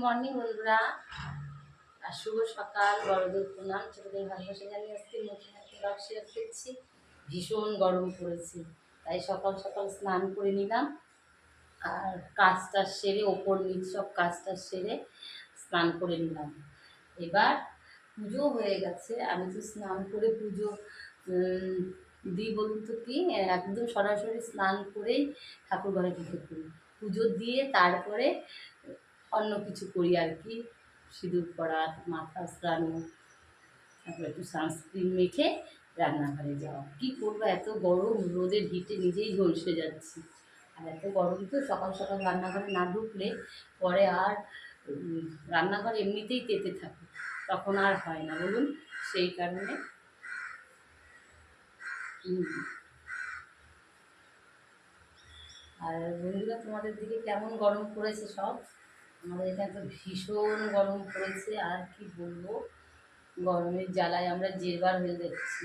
Morning বন্ধুরা, আর শুভ সকাল। বড়দের প্রণাম, ছোটদের ভালোবাসা জানিয়ে আসছি। নতুন একটা ব্লগ শেয়ার করছি। ভীষণ গরম পড়েছে, তাই সকাল সকাল স্নান করে নিলাম। আর কাজটা সেরে, ওপর নিচ সব কাজটা সেরে স্নান করে নিলাম। এবার পুজো হয়ে গেছে। আমি তো স্নান করে পুজো দিই বলুন তো কি, একদম সরাসরি স্নান করেই ঠাকুর ঘরে ঢুকে পড়ি। পুজো দিয়ে তারপরে অন্য কিছু করি আর কি। সিঁদুর পরা, মাথা স্নানো, তারপরে একটু সানস্ক্রিন মেখে রান্নাঘরে যাওয়া। কী করবো, এত গরম, রোদের হিটে নিজেই ঝলসে যাচ্ছি। আর এত গরম তো, সকাল সকাল রান্নাঘরে না ঢুকলে পরে আর রান্নাঘর এমনিতেই তেতে থাকে, তখন আর হয় না বলুন। সেই কারণে আর বন্ধুরা, তোমাদের দিকে কেমন গরম পড়েছে সব? আমাদের এখানে তো ভীষণ গরম পড়েছে, আর কি বলবো। গরমের জ্বালায় আমরা জেরবার হয়ে যাচ্ছি।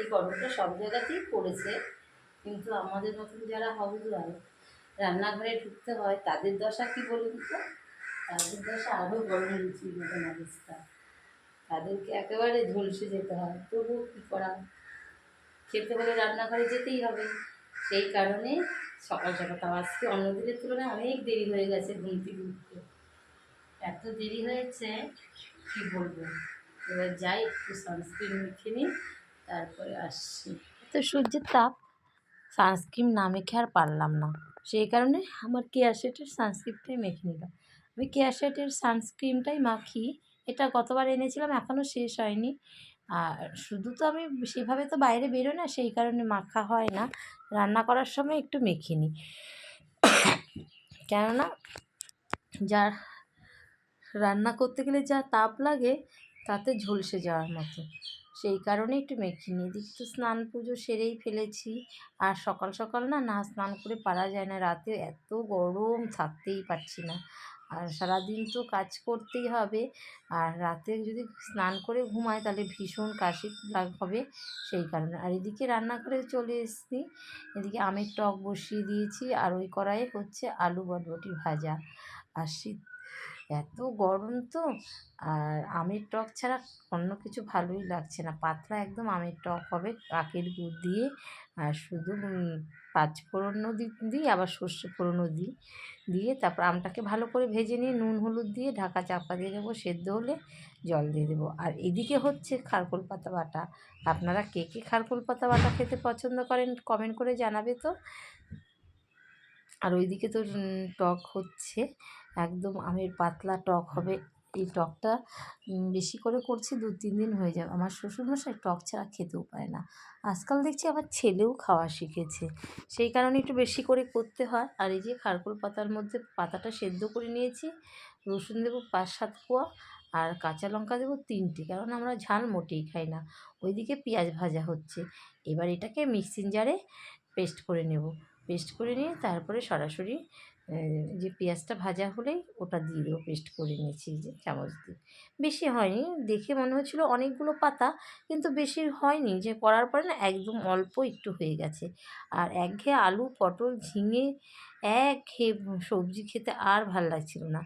এই গরমটা সব জায়গাতেই পড়েছে, কিন্তু আমাদের মতন যারা হাউসওয়াইফ, রান্নাঘরে ঢুকতে হয়, তাদের দশা কি বলুন তো? তাদের দশা আরও গরম লুচির মতন অবস্থা। তাদেরকে একেবারে ঝলসে যেতে হয়, তবুও কী করা, খেতে হলে রান্নাঘরে যেতেই হবে। সেই কারণে সকাল সকাল, তাও আজকে অন্য দিনের তুলনায় অনেক দেরি হয়ে গেছে ঘুম থেকে উঠতে। এত দেরি হয়েছে কি বলবো। এবার যাই, একটু সানস্ক্রিন মেখে নিই, তারপরে আসছি। এত সূর্যের তাপ, সানস্ক্রিন না মেখে আর পারলাম না। সেই কারণে আমার কেয়াশেটের সানস্ক্রিনটাই মেখে নিলাম। আমি কেয়াশেটের সানস্ক্রিনটাই মাখি। এটা গতবার এনেছিলাম, এখনও শেষ হয়নি। আর শুধু তো আমি সেভাবে তো বাইরে বেরোই না, সেই কারণে মাখা হয় না। রান্না করার সময় একটু মেখে নিই, কেননা যা রান্না করতে গেলে যা তাপ লাগে, তাতে ঝলসে যাওয়ার মতো। সেই কারণে একটু মেখে নিই। এদিকে তো স্নান পুজো সেরেই ফেলেছি। আর সকাল সকাল না স্নান করে পারা যায় না, রাতে এত গরম, থাকতেই পারছি না। আর সারাদিন তো কাজ করতেই হবে, আর রাতে যদি স্নান করে ঘুমাই তাহলে ভীষণ কাশি হবে। সেই কারণে আর এদিকে রান্নাঘরে চলে এসেছি। এদিকে আমের টক বসিয়ে দিয়েছি, আর ওই কড়াইয়ে হচ্ছে আলু বরবটি ভাজা। আর শীত, এত গরম তো, আর আমের টক ছাড়া অন্য কিছু ভালোই লাগছে না। পাতলা একদম আমের টক হবে, আখের গুড় দিয়ে। আর শুধু পাঁচফোড়নও দিই, আবার সর্ষে ফোড়নও দিয়ে তারপর আমটাকে ভালো করে ভেজে নিয়ে নুন হলুদ দিয়ে ঢাকা চাপা দিয়ে দেবো। সেদ্ধ হলে জল দিয়ে দেবো। আর এদিকে হচ্ছে খারকোল পাতা বাটা। আপনারা কে কে খারকোল পাতা বাটা খেতে পছন্দ করেন কমেন্ট করে জানাবে তো। আর ওইদিকে তো টক হচ্ছে, একদম আমের পাতলা টক হবে। এই টকটা বেশি করে করছি, 2-3 দিন হয়ে যাবে। আমার শ্বশুরমশাই টক ছাড়া খেতেও পারে না। আজকাল দেখছি আবার ছেলেও খাওয়া শিখেছে, সেই কারণে একটু বেশি করে করতে হয়। আর এই যে খারকোল পাতার মধ্যে পাতাটা সেদ্ধ করে নিয়েছি, রসুন দেবো 5-7 কোয়া, আর কাঁচা লঙ্কা দেবো 3টে, কারণ আমরা ঝাল মোটেই খাই না। ওইদিকে পেঁয়াজ ভাজা হচ্ছে। এবার এটাকে মিক্সিং জারে পেস্ট করে নেব। পেস্ট করে নিয়ে তারপরে সরাসরি যে পেঁয়াজটা ভাজা হলেই ওটা দিয়ে দেবো। পেস্ট করে নিয়েছি যে চামচ দিয়ে। বেশি হয়নি, দেখে মনে হচ্ছিলো অনেকগুলো পাতা, কিন্তু বেশি হয়নি। যে করার পরে না একদম অল্প একটু হয়ে গেছে। আর একঘেয়ে আলু, পটল, ঝিঙে একঘেয়ে সবজি খেতে আর ভাল লাগছিল না।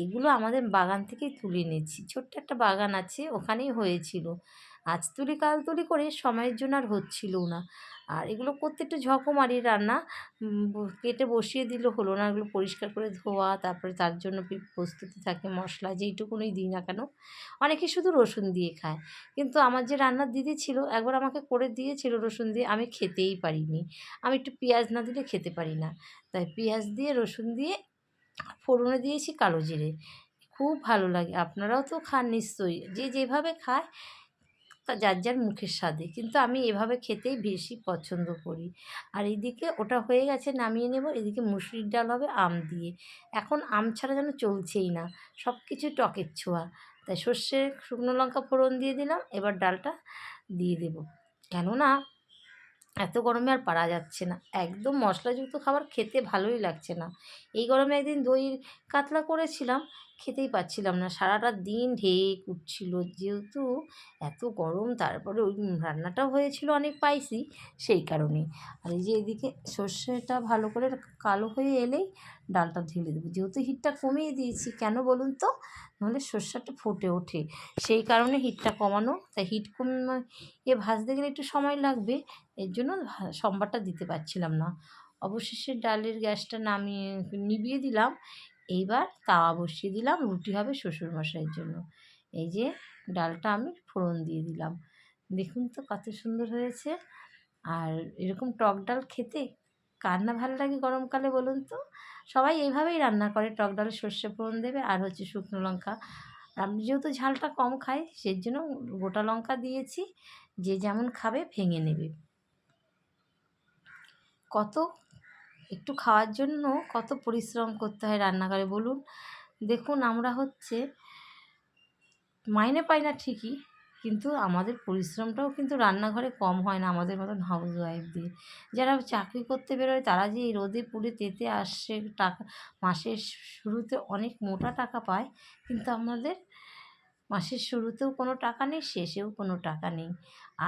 এগুলো আমাদের বাগান থেকেই তুলে এনেছি, ছোট্ট একটা বাগান আছে, ওখানেই হয়েছিল। আজ তুলি কাল তুলি করে সময়ের জন্য আর হচ্ছিলও না। আর এগুলো করতে একটু ঝকমারি রান্না, কেটে বসিয়ে দিলে হলো না। এগুলো পরিষ্কার করে ধোয়া, তারপরে তার জন্য প্রস্তুতি থাকে মশলা, যেইটুকুনই দিই না কেন। অনেকে শুধু রসুন দিয়ে খায়, কিন্তু আমার যে রান্নার দিদি ছিল, একবার আমাকে করে দিয়েছিল রসুন দিয়ে, আমি খেতেই পারিনি। আমি একটু পেঁয়াজ না দিলে খেতে পারি না। তাই পেঁয়াজ দিয়ে, রসুন দিয়ে ফোড়নে দিয়েছি কালো জিরে। খুব ভালো লাগে। আপনারাও তো খান নিশ্চয়ই, যে যেভাবে খায় তা যার যার মুখের স্বাদে, কিন্তু আমি এভাবে খেতেই বেশি পছন্দ করি। আর এদিকে ওটা হয়ে গেছে, নামিয়ে নেব। এদিকে মুসুরির ডাল হবে আম দিয়ে। এখন আম ছাড়া যেন চলছেই না, সব কিছু টকের ছোঁয়া। তাই সর্ষে শুকনো লঙ্কা ফোড়ন দিয়ে দিলাম, এবার ডালটা দিয়ে দেব। কেননা এত গরমে আর পারা যাচ্ছে না, একদম মশলাযুক্ত খাবার খেতে ভালোই লাগছে না। এই গরমে একদিন দই কাতলা করেছিলাম, খেতেই পাচ্ছিলাম না, সারাটা দিন ঢেক উঠছিল, যেহেতু এত গরম, তারপরে ওই রান্নাটাও হয়েছিল অনেক স্পাইসি, সেই কারণেই। আর এই যে এদিকে সর্ষেটা ভালো করে কালো হয়ে এলেই ডালটা ঢেলে দেবো, যেহেতু হিটটা কমিয়ে দিয়েছি, কেন বলুন তো, নাহলে সর্ষেটা ফুটে ওঠে, সেই কারণে হিটটা কমানো। তাই হিট কমিয়ে ভাজতে গেলে একটু সময় লাগবে, এর জন্য সম্বারটা দিতে পারছিলাম না। অবশেষে ডালের গ্যাসটা নিভিয়ে দিলাম। এইবার তাওয়া বসিয়ে দিলাম, রুটি হবে শ্বশুরমশাইয়ের জন্য। এই যে ডালটা আমি ফোড়ন দিয়ে দিলাম, দেখুন তো কত সুন্দর হয়েছে। আর এরকম টক ডাল খেতে কার না ভালো লাগে গরমকালে বলুন তো। সবাই এইভাবেই রান্না করে, টক ডালে সর্ষে ফোড়ন দেবে আর হচ্ছে শুকনো লঙ্কা। আমি যেহেতু ঝালটা কম খাই, সেই জন্য গোটা লঙ্কা দিয়েছি, যে যেমন খাবে ভেঙে নেবে। কত একটু খাওয়ার জন্য কত পরিশ্রম করতে হয় রান্নাঘরে বলুন। দেখুন আমরা হচ্ছে মাইনে পাই না ঠিকই, কিন্তু আমাদের পরিশ্রমটাও কিন্তু রান্নাঘরে কম হয় না আমাদের মতন হাউস ওয়াইফদের। যারা চাকরি করতে বেরোয় তারা যে এই রোদে পুড়ে তেতে আসছে, টাকা মাসের শুরুতে অনেক মোটা টাকা পায়, কিন্তু আমাদের মাসের শুরুতেও কোনো টাকা নেই, শেষেও কোনো টাকা নেই।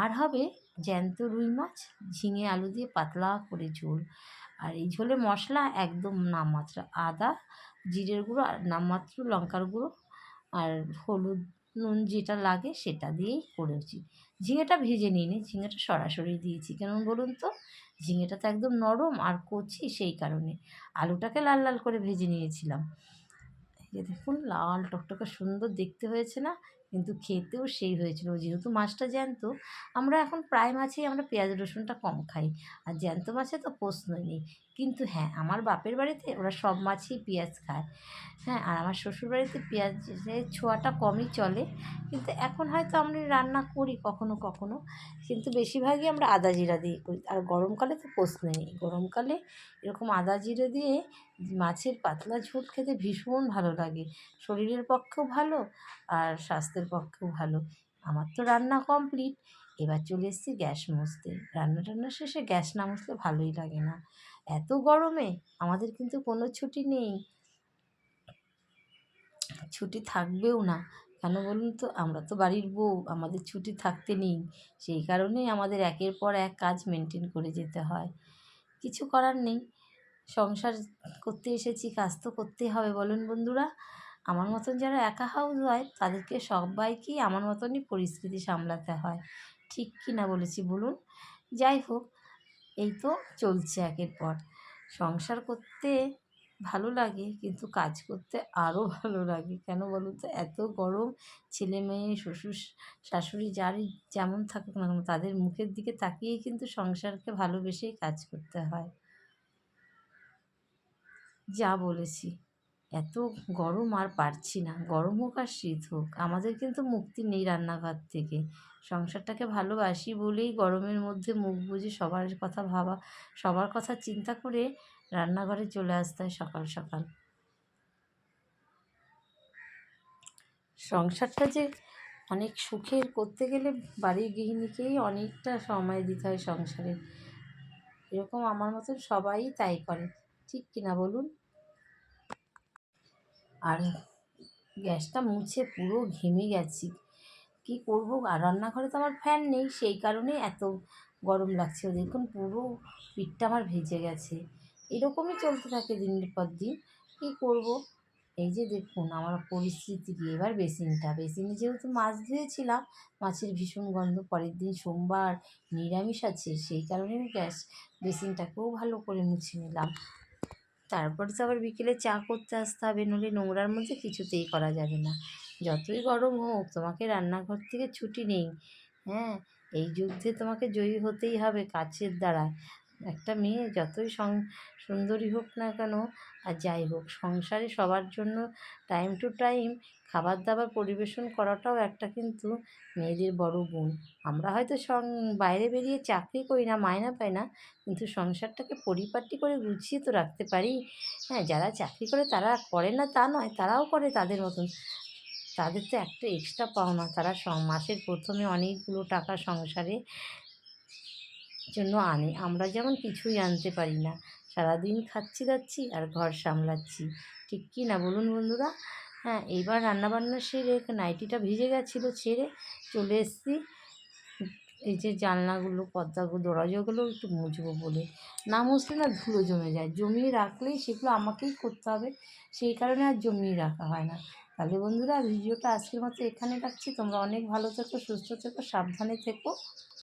আর হবে জ্যান্ত রুই মাছ, ঝিঙে আলু দিয়ে পাতলা করে ঝোল। আর এই ঝোলে মশলা একদম নামমাত্র, আদা জিরের গুঁড়ো আর নামমাত্র লঙ্কার গুঁড়ো আর হলুদ নুন যেটা লাগে সেটা দিয়েই করেছি। ঝিঙেটা ভেজে নিইনি, ঝিঙেটা সরাসরি দিয়েছি, কেন বলুন তো, ঝিঙেটা তো একদম নরম আর কচি, সেই কারণে। আলুটাকে লাল লাল করে ভেজে নিয়েছিলাম। এই যে দেখুন লাল টকটকে সুন্দর দেখতে হয়েছে না, কিন্তু খেতেও সেই হয়েছিল। যেহেতু মাছটা জ্যান্ত, আমরা এখন প্রায় মাছেই আমরা পেঁয়াজ রসুনটা কম খাই, আর জ্যান্ত মাছে তো প্রশ্নই নেই। কিন্তু হ্যাঁ, আমার বাপের বাড়িতে ওরা সব মাছেই পেঁয়াজ খায়। হ্যাঁ, আর আমার শ্বশুরবাড়িতে পেঁয়াজের ছোঁয়াটা কমই চলে, কিন্তু এখন হয়তো আমরা রান্না করি কখনো কখনো, কিন্তু বেশিরভাগই আমরা আদা জিরা দিয়ে করি। আর গরমকালে তো প্রশ্নই নেই, গরমকালে এরকম আদা জিরে দিয়ে মাছের পাতলা ঝোল খেতে ভীষণ ভালো লাগে, শরীরের পক্ষেও ভালো আর স্বাস্থ্যের পক্ষেও ভালো। আমার তো রান্না কমপ্লিট, এবার চলে এসেছি গ্যাস মুছতে। রান্না টান্না শেষে গ্যাস না মুছলে ভালোই লাগে না। এত গরমে আমাদের কিন্তু কোনো ছুটি নেই, ছুটি থাকবেও না, কেন বলুন তো, আমরা তো বাড়ির বউ, আমাদের ছুটি থাকতে নেই। সেই কারণেই আমাদের একের পর এক কাজ মেনটেন করে যেতে হয়, কিছু করার নেই। সংসার করতে এসেছি, কাজ তো করতেই হবে বলুন বন্ধুরা। আমার মতন যারা একা হাউস ওয়াইফ তাদেরকে সবাইকেই আমার মতনই পরিস্থিতি সামলাতে হয়, ঠিক কি না বলেছি বলুন। যাই হোক, এই তো চলছে একের পর। সংসার করতে ভালো লাগে, কিন্তু কাজ করতে আরও ভালো লাগে, কেন বলুন তো, এত গরম। ছেলে মেয়ে শ্বশুর শাশুড়ি যারই যেমন থাকুক না কেন, তাদের মুখের দিকে তাকিয়েই কিন্তু সংসারকে ভালোবেসেই কাজ করতে হয়। যা বলেছি, এত গরম আর পারছি না, গরম হোক আর শীত হোক, আমাদের কিন্তু মুক্তি নেই রান্নাঘর থেকে। সংসারটাকে ভালোবাসি বলেই গরমের মধ্যে মুখ বুজে সবার কথা ভাবা, সবার কথা চিন্তা করে রান্নাঘরে চলে আসতে হয় সকাল সকাল। সংসারটা যে অনেক সুখের, করতে গেলে বাড়ির গৃহিণীকেই অনেকটা সময় দিতে হয় সংসারে, এরকম আমার মতন সবাই তাই করে, ঠিক কিনা বলুন। আর গ্যাসটা মুছে পুরো ঘেমে গেছি, কী করবো, আর রান্নাঘরে তো আমার ফ্যান নেই, সেই কারণে এত গরম লাগছে। দেখুন পুরো পিঠটা আমার ভেজে গেছে, এরকমই চলতে থাকে দিনের পর দিন, কী করবো। এই যে দেখুন আমার পরিস্থিতি কী, এবার বেসিনে যেহেতু মাছ ধুয়েছিলাম, মাছের ভীষণ গন্ধ, পরের দিন সোমবার, নিরামিষ আছে, সেই কারণে আমি বেসিনটাকেও ভালো করে মুছে নিলাম। তারপরে তো আবার বিকেলে চা করতে আসতে হবে, নইলে নোংরার মধ্যে কিছুতেই করা যাবে না। যতই গরম হোক, তোমাকে রান্নাঘর থেকে ছুটি নেই। হ্যাঁ, এই যুদ্ধে তোমাকে জয়ী হতেই হবে কাজের দ্বারা। একটা মেয়ে যতই সুন্দরী হোক না কেন, আর যাই হোক, সংসারে সবার জন্য টাইম টু টাইম খাবার দাবার পরিবেশন করাটাও একটা কিন্তু মেয়েদের বড় গুণ। আমরা হয়তো বাইরে বেরিয়ে চাকরি করি না, মায়না পাই না, কিন্তু সংসারটাকে পরিপাটি করে গুছিয়ে তো রাখতে পারি। হ্যাঁ, যারা চাকরি করে তারা করে না তা নয়, তারাও করে তাদের মতন, তাদের তো একটা এক্সট্রা পাওনা, তারা মাসের প্রথমে অনেকগুলো টাকা সংসারে জন্য আনে। আমরা যেমন কিছুই আনতে পারি না, সারাদিন খাচ্ছি দাচ্ছি আর ঘর সামলাচ্ছি, ঠিক কি না বলুন বন্ধুরা? হ্যাঁ, এইবার রান্নাবান্না সেরে নাইটিটা ভিজে গেছিলো, ছেড়ে চলে এসেছি এই যে জানলাগুলো, পর্দাগুলো, দরজাগুলো একটু মুছবো বলে। না মুছলে না ধুলো জমে যায়, জমিয়ে রাখলেই সেগুলো আমাকেই করতে হবে, সেই কারণে আর জমিয়ে রাখা হয় না। তাহলে বন্ধুরা ভিডিওটা আজকের মতো এখানে রাখছি। তোমরা অনেক ভালো থেকো, সুস্থ থেকো, সাবধানে থেকো।